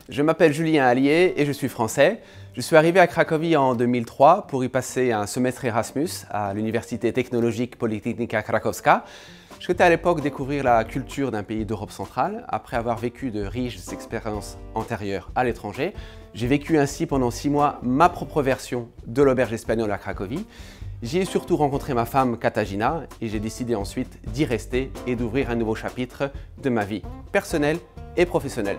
Je m'appelle Julien Allier et je suis français. Je suis arrivé à Cracovie en 2003 pour y passer un semestre Erasmus à l'Université technologique Politechnika Krakowska. Je souhaitais à l'époque découvrir la culture d'un pays d'Europe centrale après avoir vécu de riches expériences antérieures à l'étranger. J'ai vécu ainsi pendant 6 mois ma propre version de l'auberge espagnole à Cracovie. J'y ai surtout rencontré ma femme Katarzyna et j'ai décidé ensuite d'y rester et d'ouvrir un nouveau chapitre de ma vie personnelle et professionnelle.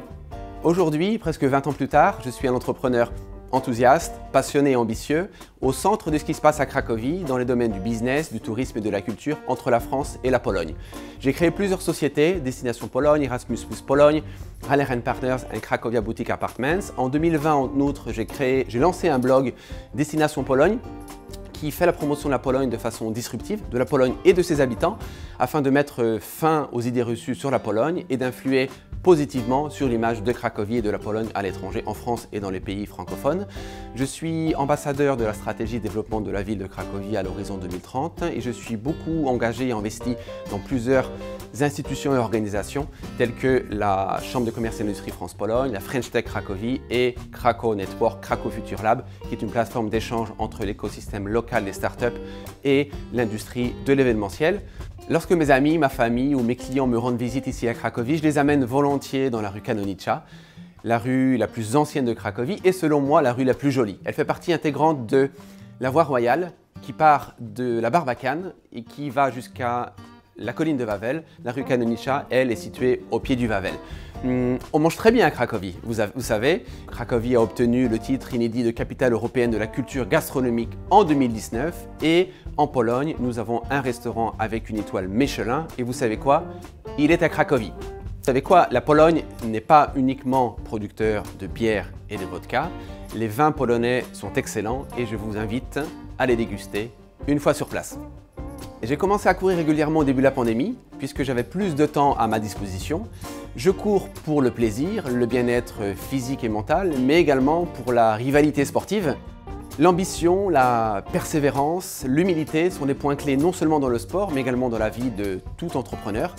Aujourd'hui, presque 20 ans plus tard, je suis un entrepreneur enthousiaste, passionné et ambitieux, au centre de ce qui se passe à Cracovie, dans les domaines du business, du tourisme et de la culture, entre la France et la Pologne. J'ai créé plusieurs sociétés, Destination Pologne, Erasmus Plus Pologne, Haller & Partners et Cracovia Boutique Apartments. En 2020, en outre, j'ai lancé un blog Destination Pologne, qui fait la promotion de la Pologne de façon disruptive, de la Pologne et de ses habitants, afin de mettre fin aux idées reçues sur la Pologne et d'influer positivement sur l'image de Cracovie et de la Pologne à l'étranger, en France et dans les pays francophones. Je suis ambassadeur de la stratégie de développement de la ville de Cracovie à l'horizon 2030 et je suis beaucoup engagé et investi dans plusieurs institutions et organisations telles que la Chambre de commerce et d'industrie France-Pologne, la French Tech Cracovie et Krakow Network, Krakow Future Lab, qui est une plateforme d'échange entre l'écosystème local des startups et l'industrie de l'événementiel. Lorsque mes amis, ma famille ou mes clients me rendent visite ici à Cracovie, je les amène volontiers dans la rue Kanonica, la rue la plus ancienne de Cracovie et selon moi la rue la plus jolie. Elle fait partie intégrante de la voie royale qui part de la Barbacane et qui va jusqu'à la colline de Wawel. La rue Kanonica, elle, est située au pied du Wawel. On mange très bien à Cracovie, vous savez. Cracovie a obtenu le titre inédit de capitale européenne de la culture gastronomique en 2019 et en Pologne, nous avons un restaurant avec une étoile Michelin et vous savez quoi? Il est à Cracovie. Vous savez quoi? La Pologne n'est pas uniquement producteur de bière et de vodka. Les vins polonais sont excellents et je vous invite à les déguster une fois sur place. J'ai commencé à courir régulièrement au début de la pandémie, puisque j'avais plus de temps à ma disposition. Je cours pour le plaisir, le bien-être physique et mental, mais également pour la rivalité sportive. L'ambition, la persévérance, l'humilité sont des points clés non seulement dans le sport, mais également dans la vie de tout entrepreneur.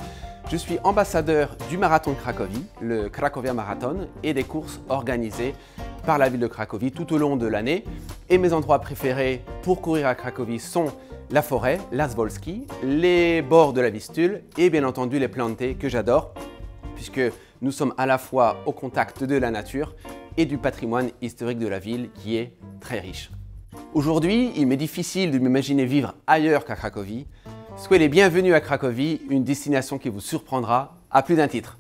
Je suis ambassadeur du marathon de Cracovie, le Cracovia Marathon, et des courses organisées par la ville de Cracovie tout au long de l'année. Et mes endroits préférés pour courir à Cracovie sont la forêt, Las Wolski, les bords de la Vistule et bien entendu les plantés que j'adore, puisque nous sommes à la fois au contact de la nature et du patrimoine historique de la ville qui est très riche. Aujourd'hui, il m'est difficile de m'imaginer vivre ailleurs qu'à Cracovie. Soyez les bienvenus à Cracovie, une destination qui vous surprendra à plus d'un titre.